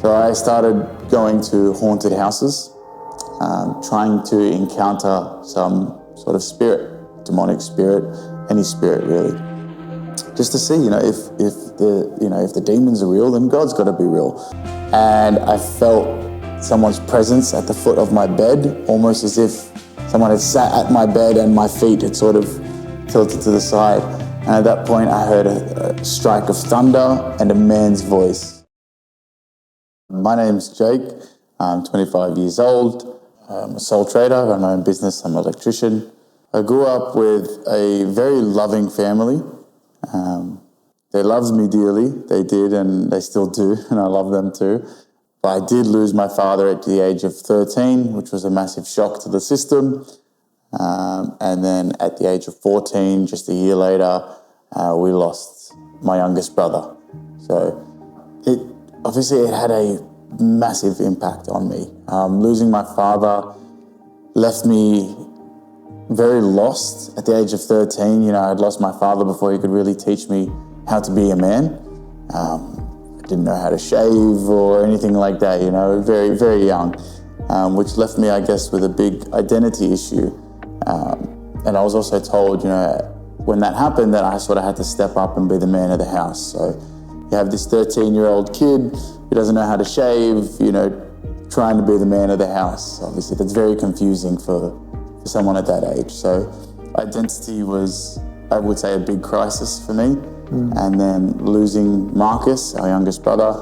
So I started going to haunted houses, trying to encounter some sort of spirit, demonic spirit, any spirit really, just to see, if the demons are real, then God's got to be real. And I felt someone's presence at the foot of my bed, almost as if someone had sat at my bed and my feet had sort of tilted to the side. And at that point, I heard a strike of thunder and a man's voice. My name's Jake. I'm 25 years old. I'm a sole trader. I run my own business. I'm an electrician. I grew up with a very loving family. They loved me dearly. They did, and they still do, and I love them too. But I did lose my father at the age of 13, which was a massive shock to the system. And then at the age of 14, just a year later, we lost my youngest brother. So it had a massive impact on me. Losing my father left me very lost at the age of 13. I'd lost my father before he could really teach me how to be a man. I didn't know how to shave or anything like that, very, very young, which left me, I guess, with a big identity issue. And I was also told, when that happened, that I sort of had to step up and be the man of the house. So you have this 13-year-old kid who doesn't know how to shave, trying to be the man of the house. Obviously, that's very confusing for someone at that age. So identity was, I would say, a big crisis for me. And then losing Marcus, our youngest brother,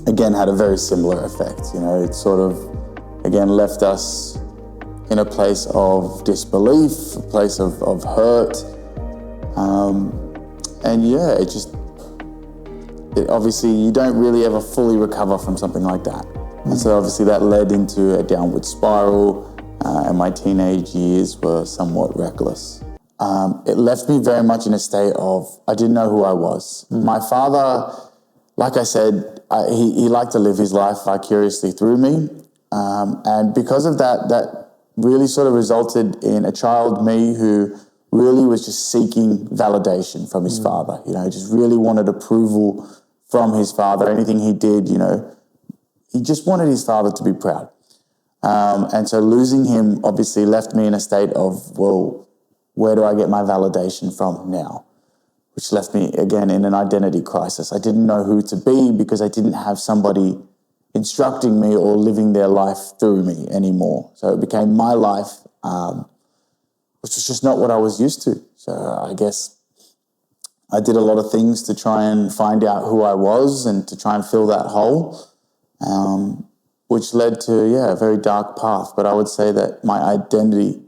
again had a very similar effect. It sort of, again, left us in a place of disbelief, a place of hurt. Obviously you don't really ever fully recover from something like that. And so obviously that led into a downward spiral, and my teenage years were somewhat reckless. It left me very much in a state of, I didn't know who I was. My father, like I said, he liked to live his life vicariously through me. And because of that really sort of resulted in a child me who really was just seeking validation from his father. Just really wanted approval from his father. Anything he did, he just wanted his father to be proud. And so losing him obviously left me in a state of, well, where do I get my validation from now? Which left me, again, in an identity crisis. I didn't know who to be because I didn't have somebody instructing me or living their life through me anymore. So it became my life, which was just not what I was used to. So I guess I did a lot of things to try and find out who I was and to try and fill that hole, which led to, a very dark path. But I would say that my identity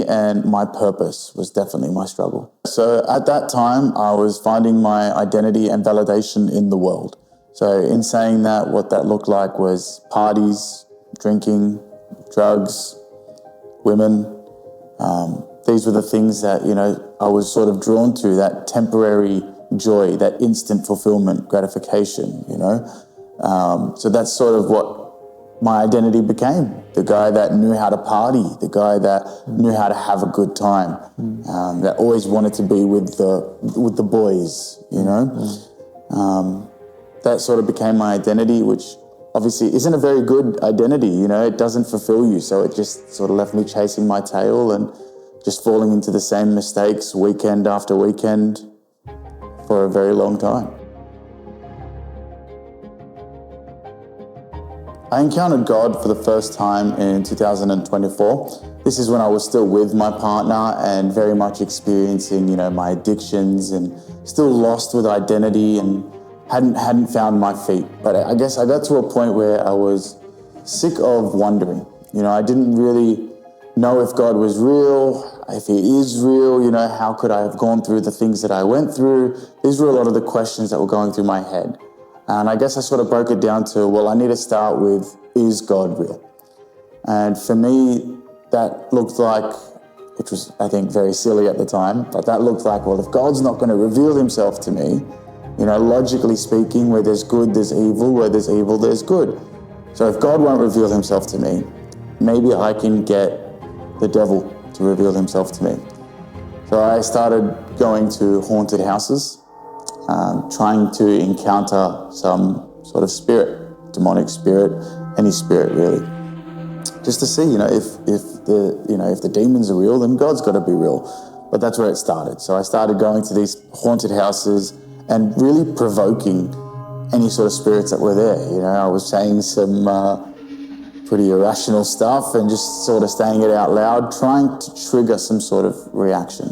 and my purpose was definitely my struggle. So at that time, I was finding my identity and validation in the world. So in saying that, what that looked like was parties, drinking, drugs, women. These were the things that, I was sort of drawn to, that temporary joy, that instant fulfillment, gratification, So that's sort of what my identity became. The guy that knew how to party, the guy that knew how to have a good time, that always wanted to be with the boys, That sort of became my identity, which obviously isn't a very good identity, it doesn't fulfill you. So it just sort of left me chasing my tail and just falling into the same mistakes weekend after weekend for a very long time. I encountered God for the first time in 2024. This is when I was still with my partner and very much experiencing, my addictions and still lost with identity and hadn't found my feet. But I guess I got to a point where I was sick of wondering. I didn't really know if God was real, if he is real, how could I have gone through the things that I went through? These were a lot of the questions that were going through my head. And I guess I sort of broke it down to, well, I need to start with, is God real? And for me, that looked like, which was, I think, very silly at the time, but that looked like, well, if God's not going to reveal himself to me, logically speaking, where there's good, there's evil, where there's evil, there's good. So if God won't reveal himself to me, maybe I can get the devil to reveal himself to me. So I started going to haunted houses. trying to encounter some sort of spirit, demonic spirit, any spirit really, just to see, if the demons are real, then God's got to be real. But that's where it started. So I started going to these haunted houses and really provoking any sort of spirits that were there. I was saying some pretty irrational stuff and just sort of saying it out loud, trying to trigger some sort of reaction.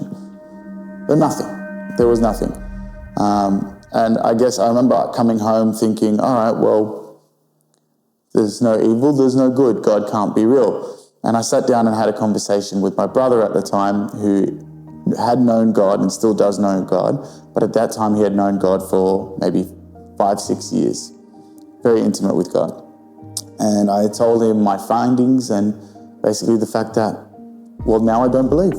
But nothing. There was nothing. And I guess I remember coming home thinking, all right, well, there's no evil, there's no good. God can't be real. And I sat down and had a conversation with my brother at the time, who had known God and still does know God. But at that time, he had known God for maybe 5-6 years. Very intimate with God. And I told him my findings and basically the fact that, well, now I don't believe.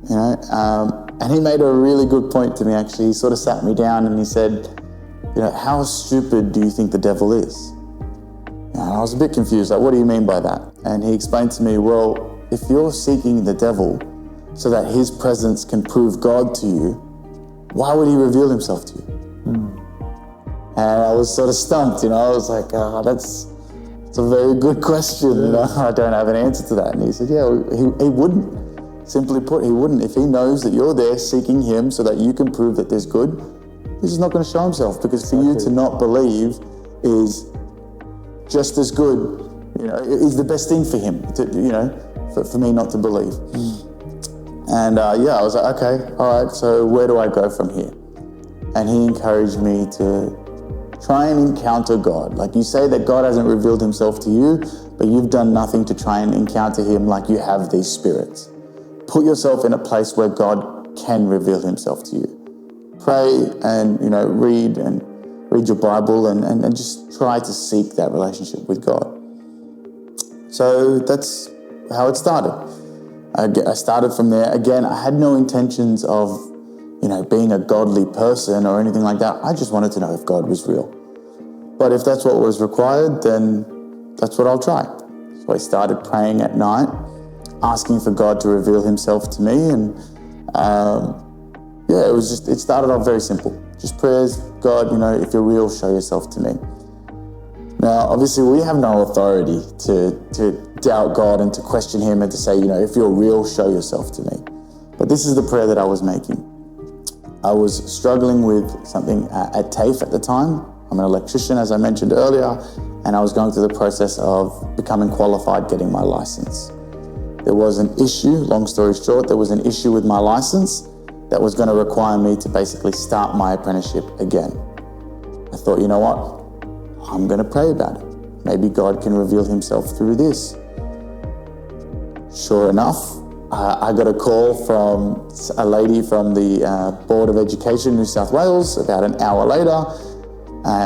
And he made a really good point to me, actually. He sort of sat me down and he said, how stupid do you think the devil is? And I was a bit confused, like, what do you mean by that? And he explained to me, well, if you're seeking the devil so that his presence can prove God to you, why would he reveal himself to you? And I was sort of stumped, I was like, that's a very good question. I don't have an answer to that. And he said, yeah, he wouldn't. Simply put, he wouldn't. If he knows that you're there seeking him so that you can prove that there's good, he's just not going to show himself, because for you to not believe is just as good, is the best thing for him, for me not to believe. And I was like, okay, all right, so where do I go from here? And he encouraged me to try and encounter God. Like, you say that God hasn't revealed himself to you, but you've done nothing to try and encounter him like you have these spirits. Put yourself in a place where God can reveal himself to you. Pray and, read your Bible and just try to seek that relationship with God. So that's how it started. I started from there. Again, I had no intentions of, being a godly person or anything like that. I just wanted to know if God was real. But if that's what was required, then that's what I'll try. So I started praying at night, asking for God to reveal himself to me. And it started off very simple. Just prayers, God, if you're real, show yourself to me. Now, obviously, we have no authority to doubt God and to question him and to say, if you're real, show yourself to me. But this is the prayer that I was making. I was struggling with something at TAFE at the time. I'm an electrician, as I mentioned earlier, and I was going through the process of becoming qualified, getting my license. There was an issue, long story short, there was an issue with my license that was going to require me to basically start my apprenticeship again. I thought, you know what? I'm going to pray about it. Maybe God can reveal himself through this. Sure enough, I got a call from a lady from the Board of Education, New South Wales, about an hour later.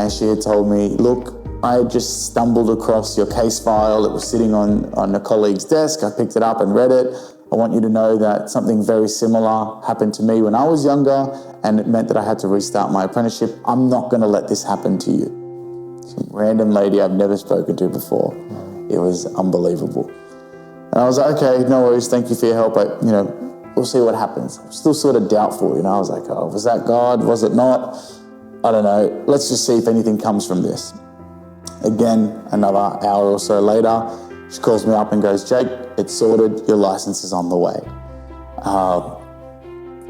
She had told me, look, I had just stumbled across your case file. It was sitting on a colleague's desk. I picked it up and read it. I want you to know that something very similar happened to me when I was younger, and it meant that I had to restart my apprenticeship. I'm not going to let this happen to you. Some random lady I've never spoken to before. It was unbelievable. And I was like, okay, no worries. Thank you for your help. We'll see what happens. I'm still sort of doubtful. I was like, oh, was that God? Was it not? I don't know. Let's just see if anything comes from this. Again, another hour or so later, she calls me up and goes, Jake, it's sorted. Your license is on the way.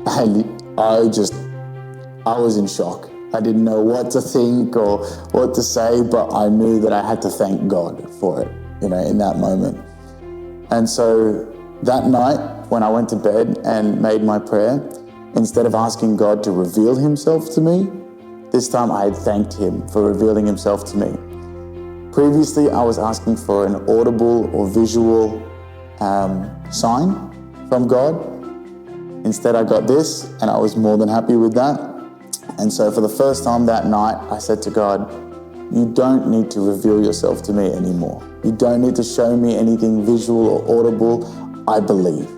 And I was in shock. I didn't know what to think or what to say, but I knew that I had to thank God for it, in that moment. And so that night, when I went to bed and made my prayer, instead of asking God to reveal himself to me, this time I had thanked him for revealing himself to me. Previously, I was asking for an audible or visual sign from God. Instead, I got this, and I was more than happy with that. And so for the first time that night, I said to God, you don't need to reveal yourself to me anymore. You don't need to show me anything visual or audible. I believe.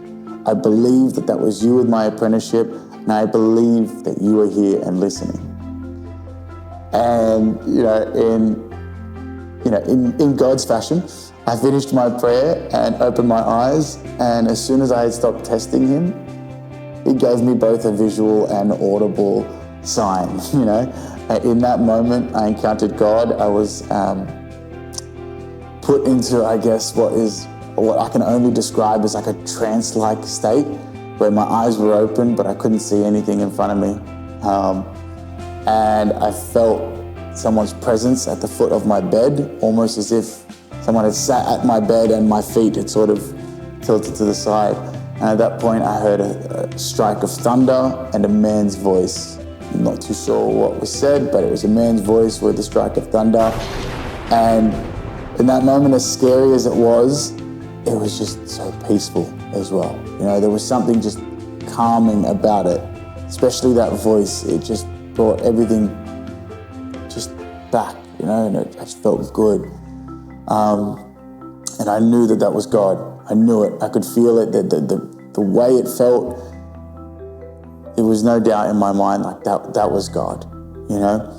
I believe that that was you with my apprenticeship, and I believe that you are here and listening. And, in God's fashion, I finished my prayer and opened my eyes, and as soon as I had stopped testing him, he gave me both a visual and audible sign, you know. In that moment, I encountered God. I was put into, I guess, what I can only describe as like a trance-like state, where my eyes were open, but I couldn't see anything in front of me. And I felt someone's presence at the foot of my bed, almost as if someone had sat at my bed and my feet had sort of tilted to the side. And at that point, I heard a strike of thunder and a man's voice. I'm not too sure what was said, but it was a man's voice with a strike of thunder. And in that moment, as scary as it was just so peaceful as well. You know, there was something just calming about it, especially that voice. It just brought everything just back, you know, and it just felt good. And I knew that was God. I knew it. I could feel it. The way it felt, it was no doubt in my mind like that was God, you know.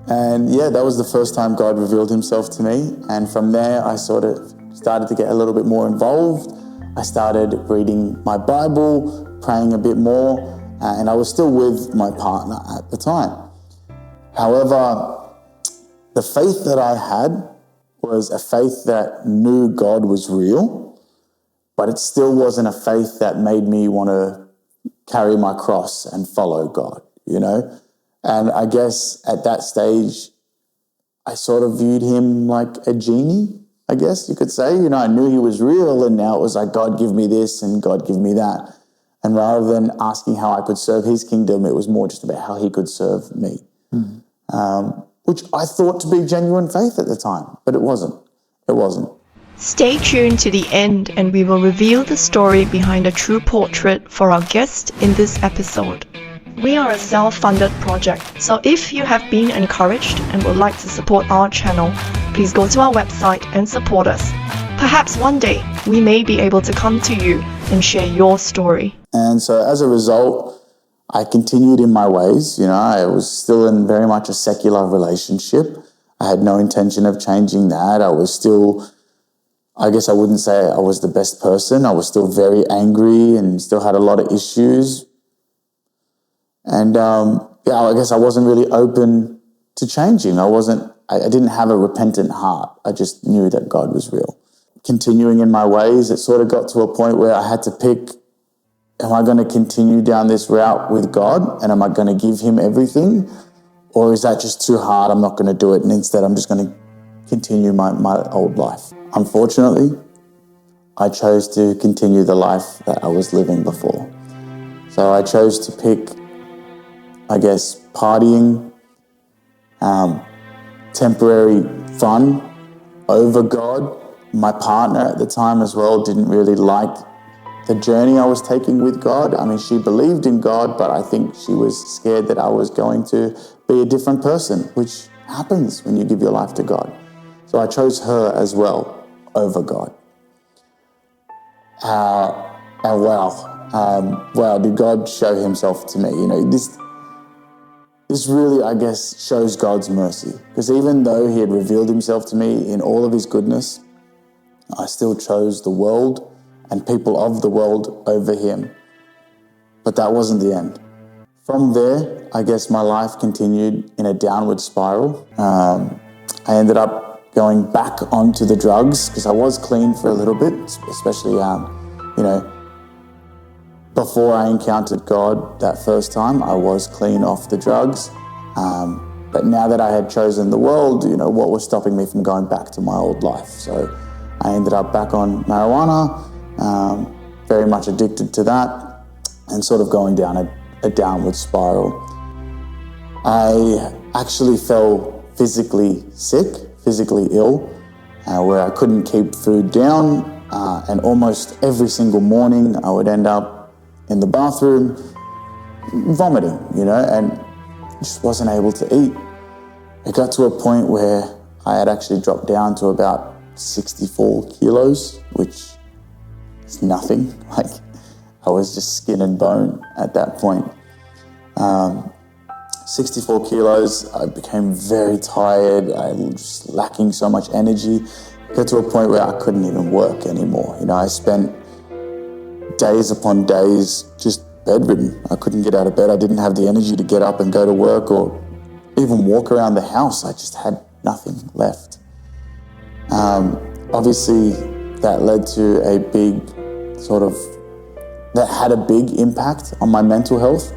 And yeah, that was the first time God revealed himself to me. And from there, I sort of started to get a little bit more involved. I started reading my Bible, praying a bit more, and I was still with my partner at the time. However, the faith that I had was a faith that knew God was real, but it still wasn't a faith that made me want to carry my cross and follow God, you know? And I guess at that stage, I sort of viewed him like a genie, I guess you could say. You know, I knew he was real, and now it was like, God, give me this and God, give me that. And rather than asking how I could serve his kingdom, it was more just about how he could serve me, which I thought to be genuine faith at the time, but it wasn't. It wasn't. Stay tuned to the end, and we will reveal the story behind a true portrait for our guest in this episode. We are a self-funded project, so if you have been encouraged and would like to support our channel, please go to our website and support us. Perhaps one day we may be able to come to you and share your story. And so as a result, I continued in my ways. You know, I was still in very much a secular relationship. I had no intention of changing that. I was still, I guess I wouldn't say I was the best person. I was still very angry and still had a lot of issues. And I guess I wasn't really open to changing. I didn't have a repentant heart. I just knew that God was real. Continuing in my ways, it sort of got to a point where I had to pick, am I going to continue down this route with God and am I going to give him everything? Or is that just too hard? I'm not going to do it. And instead, I'm just going to continue my old life. Unfortunately, I chose to continue the life that I was living before. So I chose to pick, I guess, partying, temporary fun over God. My partner at the time as well didn't really like the journey I was taking with God. I mean, she believed in God, but I think she was scared that I was going to be a different person, which happens when you give your life to God. So I chose her as well over God. And wow, did God show himself to me. You know, this really, I guess, shows God's mercy. Because even though he had revealed himself to me in all of his goodness, I still chose the world and people of the world over him. But that wasn't the end. From there, I guess my life continued in a downward spiral. I ended up going back onto the drugs because I was clean for a little bit, especially, before I encountered God that first time, I was clean off the drugs. But now that I had chosen the world, you know, what was stopping me from going back to my old life? So I ended up back on marijuana, very much addicted to that, and sort of going down a downward spiral. I actually fell physically sick, physically ill, where I couldn't keep food down, and almost every single morning I would end up in the bathroom vomiting, you know, and just wasn't able to eat. It got to a point where I had actually dropped down to about 64 kilos, which is nothing. Like, I was just skin and bone at that point. 64 kilos, I became very tired. I was just lacking so much energy. It got to a point where I couldn't even work anymore. You know, I spent days upon days just bedridden. I couldn't get out of bed. I didn't have the energy to get up and go to work or even walk around the house. I just had nothing left. Obviously, that led to a big that had a big impact on my mental health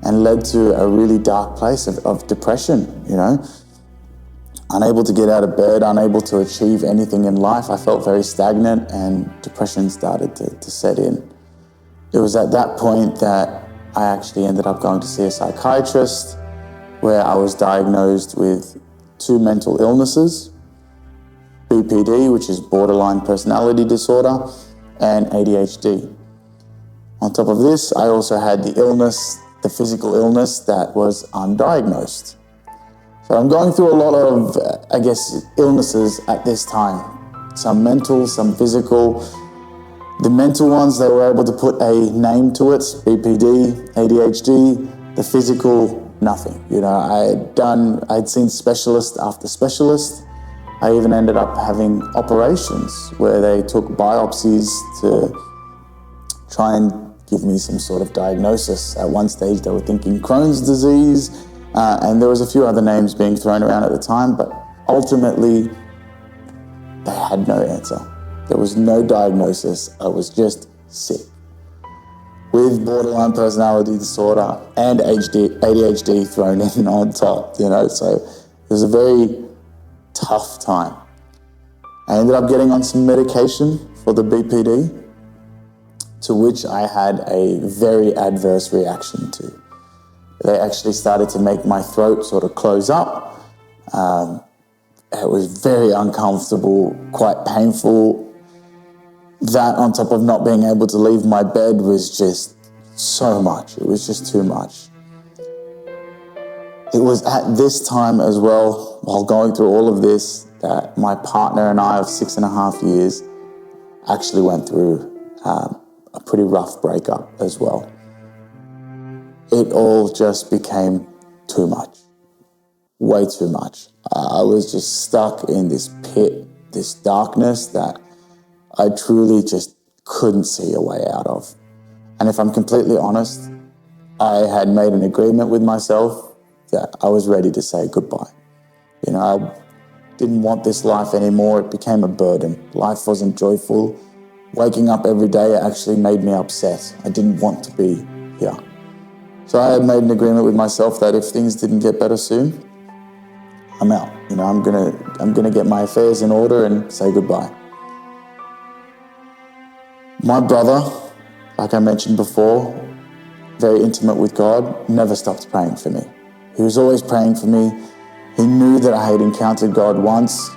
and led to a really dark place of depression, Unable to get out of bed, unable to achieve anything in life. I felt very stagnant and depression started to set in. It was at that point that I actually ended up going to see a psychiatrist where I was diagnosed with 2 mental illnesses, BPD, which is borderline personality disorder, and ADHD. On top of this, I also had the physical illness that was undiagnosed. So I'm going through a lot of, illnesses at this time. Some mental, some physical. The mental ones, they were able to put a name to it, BPD, ADHD. The physical, nothing. I'd seen specialist after specialist. I even ended up having operations where they took biopsies to try and give me some sort of diagnosis. At one stage, they were thinking Crohn's disease, and there was a few other names being thrown around at the time, but ultimately, they had no answer. There was no diagnosis. I was just sick with borderline personality disorder and ADHD thrown in on top, so it was a very tough time. I ended up getting on some medication for the BPD, to which I had a very adverse reaction to. They actually started to make my throat sort of close up. It was very uncomfortable, quite painful. That on top of not being able to leave my bed was just so much. It was just too much. It was at this time as well, while going through all of this, that my partner and I of 6.5 years actually went through a pretty rough breakup as well. It all just became too much, way too much. I was just stuck in this pit, this darkness that I truly just couldn't see a way out of. And if I'm completely honest, I had made an agreement with myself that I was ready to say goodbye. I didn't want this life anymore. It became a burden. Life wasn't joyful. Waking up every day actually made me upset. I didn't want to be here. So I had made an agreement with myself that if things didn't get better soon, I'm out. I'm gonna get my affairs in order and say goodbye. My brother, like I mentioned before, very intimate with God, never stopped praying for me. He was always praying for me. He knew that I had encountered God once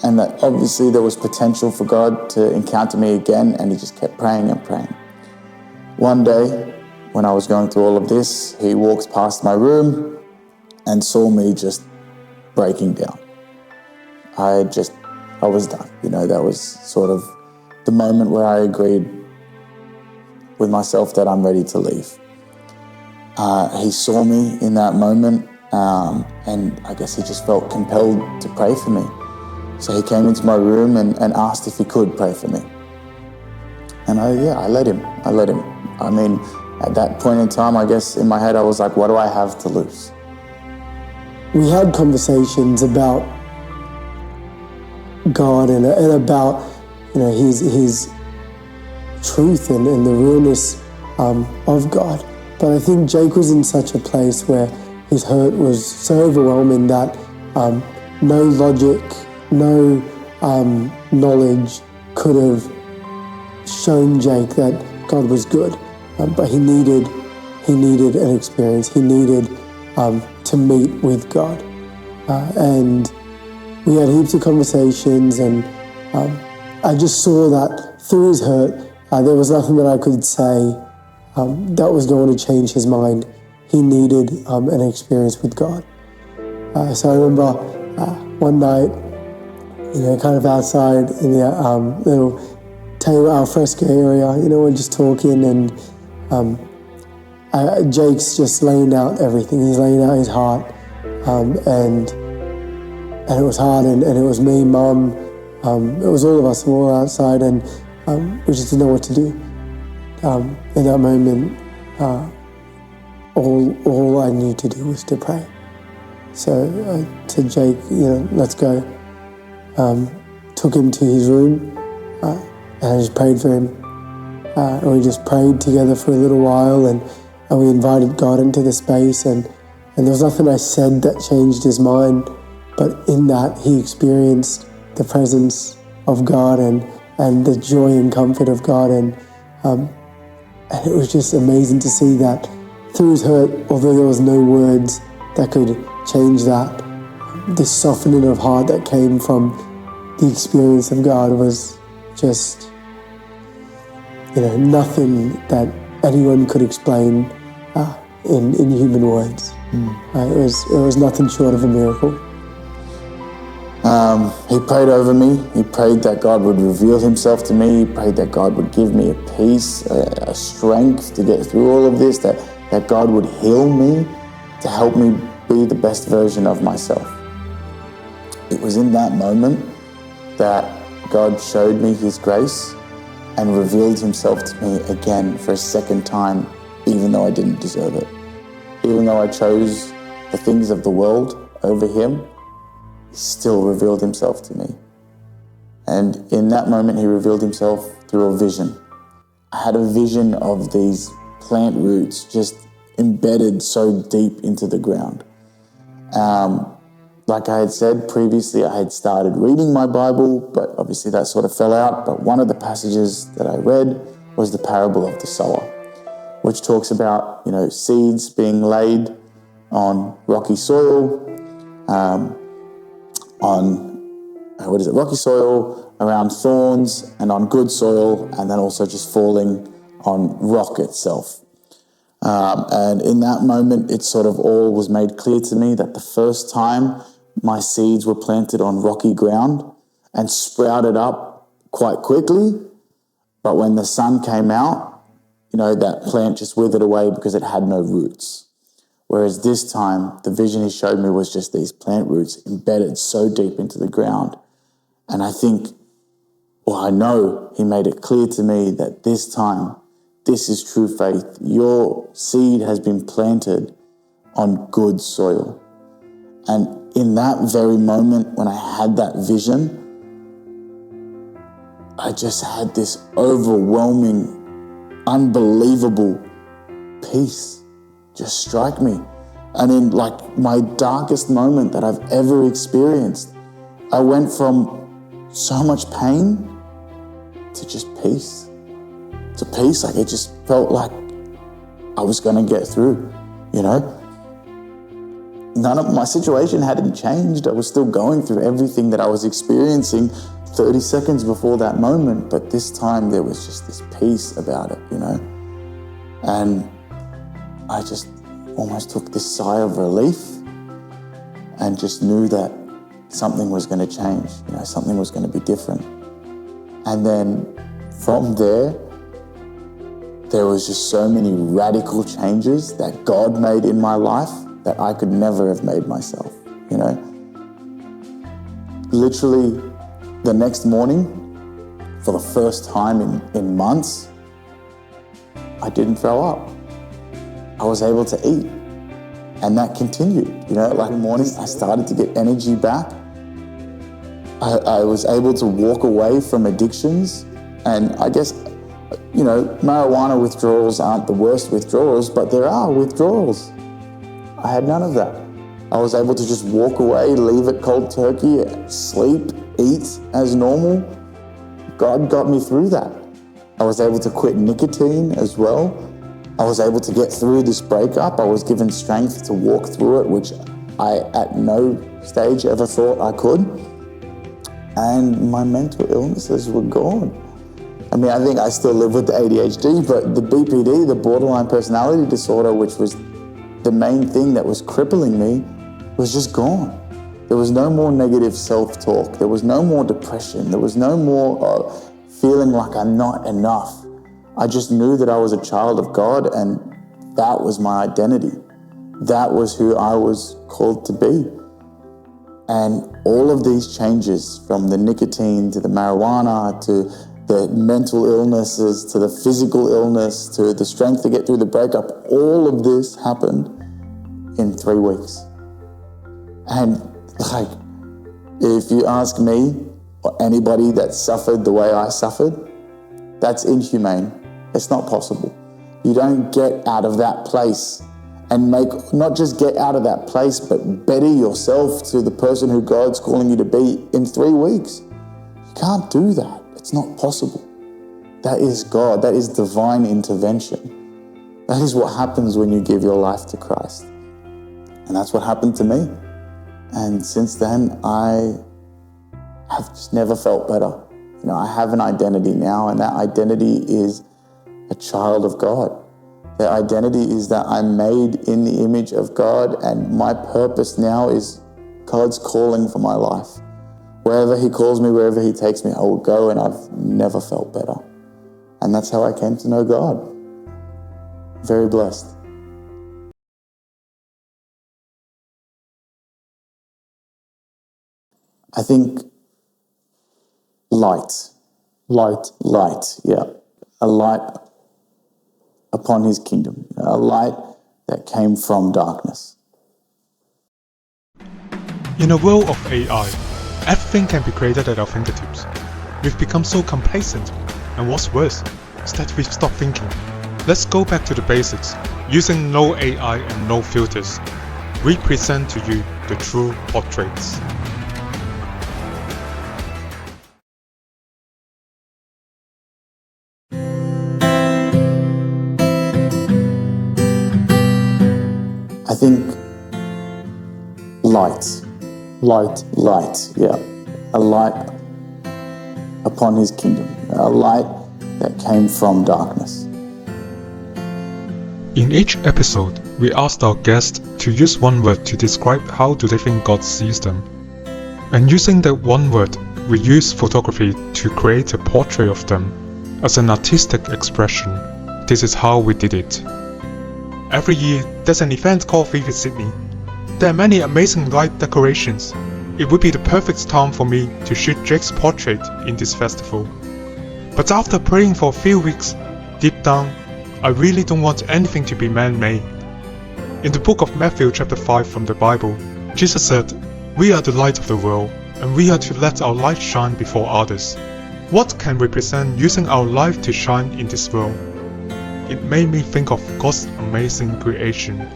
and that obviously there was potential for God to encounter me again, and he just kept praying and praying. One day, when I was going through all of this, he walked past my room and saw me just breaking down. I was done. That was sort of the moment where I agreed with myself that I'm ready to leave. He saw me in that moment, and I guess he just felt compelled to pray for me. So he came into my room and asked if he could pray for me. And I let him. I mean, at that point in time, I guess in my head I was like, what do I have to lose? We had conversations about God and about his truth and the realness of God. But I think Jake was in such a place where his hurt was so overwhelming that no logic, no knowledge could have shown Jake that God was good. But he needed an experience. He needed to meet with God. And we had heaps of conversations, and I just saw that through his hurt, there was nothing that I could say that was going to change his mind. He needed an experience with God. So I remember one night, kind of outside in the little table al fresco area, we're just talking, and Jake's just laying out everything. He's laying out his heart, and it was hard, and it was me, Mum, it was all of us, all outside, and we just didn't know what to do. In that moment, all I knew to do was to pray. So I said, Jake, let's go. Took him to his room and I just prayed for him. And we just prayed together for a little while, and we invited God into the space, and there was nothing I said that changed his mind, but in that he experienced the presence of God and the joy and comfort of God, and it was just amazing to see that through his hurt, although there was no words that could change that, this softening of heart that came from the experience of God was just, nothing that anyone could explain in human words. It was nothing short of a miracle. He prayed over me. He prayed that God would reveal himself to me. He prayed that God would give me a peace, a strength to get through all of this, that God would heal me to help me be the best version of myself. It was in that moment that God showed me his grace and revealed himself to me again for a second time, even though I didn't deserve it. Even though I chose the things of the world over him, he still revealed himself to me. And in that moment, he revealed himself through a vision. I had a vision of these plant roots just embedded so deep into the ground. Like I had said previously, I had started reading my Bible, but obviously that sort of fell out. But one of the passages that I read was the parable of the sower, which talks about, seeds being laid on rocky soil, rocky soil, around thorns, and on good soil, and then also just falling on rock itself. And in that moment, it sort of all was made clear to me that the first time my seeds were planted on rocky ground and sprouted up quite quickly, but when the sun came out, that plant just withered away because it had no roots. Whereas this time, the vision he showed me was just these plant roots embedded so deep into the ground. And I know he made it clear to me that this time, this is true faith. Your seed has been planted on good soil. And in that very moment when I had that vision, I just had this overwhelming, unbelievable peace just strike me. And in my darkest moment that I've ever experienced, I went from so much pain to just peace. To peace, it just felt like I was going to get through, None of my situation hadn't changed. I was still going through everything that I was experiencing 30 seconds before that moment, but this time there was just this peace about it, And I just almost took this sigh of relief and just knew that something was going to change, something was going to be different. And then from there was just so many radical changes that God made in my life that I could never have made myself, Literally the next morning, for the first time in months, I didn't throw up. I was able to eat. And that continued, in the morning, I started to get energy back. I was able to walk away from addictions. And I guess, marijuana withdrawals aren't the worst withdrawals, but there are withdrawals. I had none of that. I was able to just walk away, leave it cold turkey, sleep, eat as normal. God got me through that. I was able to quit nicotine as well. I was able to get through this breakup. I was given strength to walk through it, which I at no stage ever thought I could. And my mental illnesses were gone. I think I still live with the ADHD, but the BPD, the borderline personality disorder, which was the main thing that was crippling me, was just gone. There was no more negative self-talk. There was no more depression. There was no more feeling like I'm not enough. I just knew that I was a child of God, and that was my identity. That was who I was called to be. And all of these changes, from the nicotine to the marijuana to the mental illnesses to the physical illness to the strength to get through the breakup, all of this happened in 3 weeks. And like, if you ask me or anybody that suffered the way I suffered, that's inhumane. It's not possible. You don't get out of that place and not just get out of that place, but better yourself to the person who God's calling you to be in 3 weeks. You can't do that. It's not possible. That is God. That is divine intervention. That is what happens when you give your life to Christ. And that's what happened to me. And since then, I have just never felt better. You know, I have an identity now, and that identity is a child of God. The identity is that I'm made in the image of God, and my purpose now is God's calling for my life. Wherever He calls me, wherever He takes me, I will go, and I've never felt better. And that's how I came to know God. Very blessed. I think light, yeah. A light upon His kingdom, a light that came from darkness. In a world of AI, everything can be created at our fingertips. We've become so complacent, and what's worse is that we've stopped thinking. Let's go back to the basics. Using no AI and no filters, we present to you the true portraits. I think light, yeah. A light upon His kingdom, a light that came from darkness. In each episode, we asked our guests to use one word to describe how do they think God sees them. And using that one word, we use photography to create a portrait of them. As an artistic expression, this is how we did it. Every year, there's an event called Vivid Sydney. There are many amazing light decorations. It would be the perfect time for me to shoot Jake's portrait in this festival. But after praying for a few weeks, deep down, I really don't want anything to be man-made. In the book of Matthew chapter 5 from the Bible, Jesus said, "We are the light of the world, and we are to let our light shine before others." What can represent using our life to shine in this world? It made me think of God's amazing creation,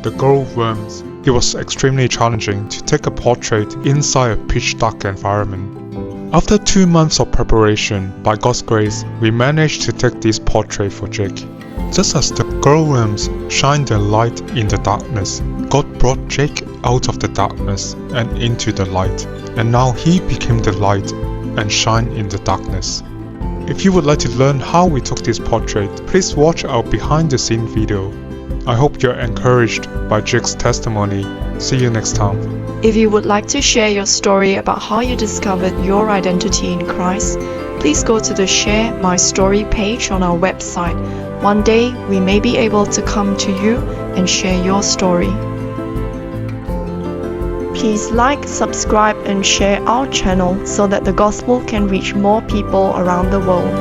the glowworms. It was extremely challenging to take a portrait inside a pitch-dark environment. After 2 months of preparation, by God's grace, we managed to take this portrait for Jake. Just as the glowworms shine their light in the darkness, God brought Jake out of the darkness and into the light, and now he became the light and shine in the darkness. If you would like to learn how we took this portrait, please watch our behind-the-scene video. I hope you're encouraged by Jake's testimony. See you next time. If you would like to share your story about how you discovered your identity in Christ, please go to the Share My Story page on our website. One day, we may be able to come to you and share your story. Please like, subscribe, and share our channel so that the gospel can reach more people around the world.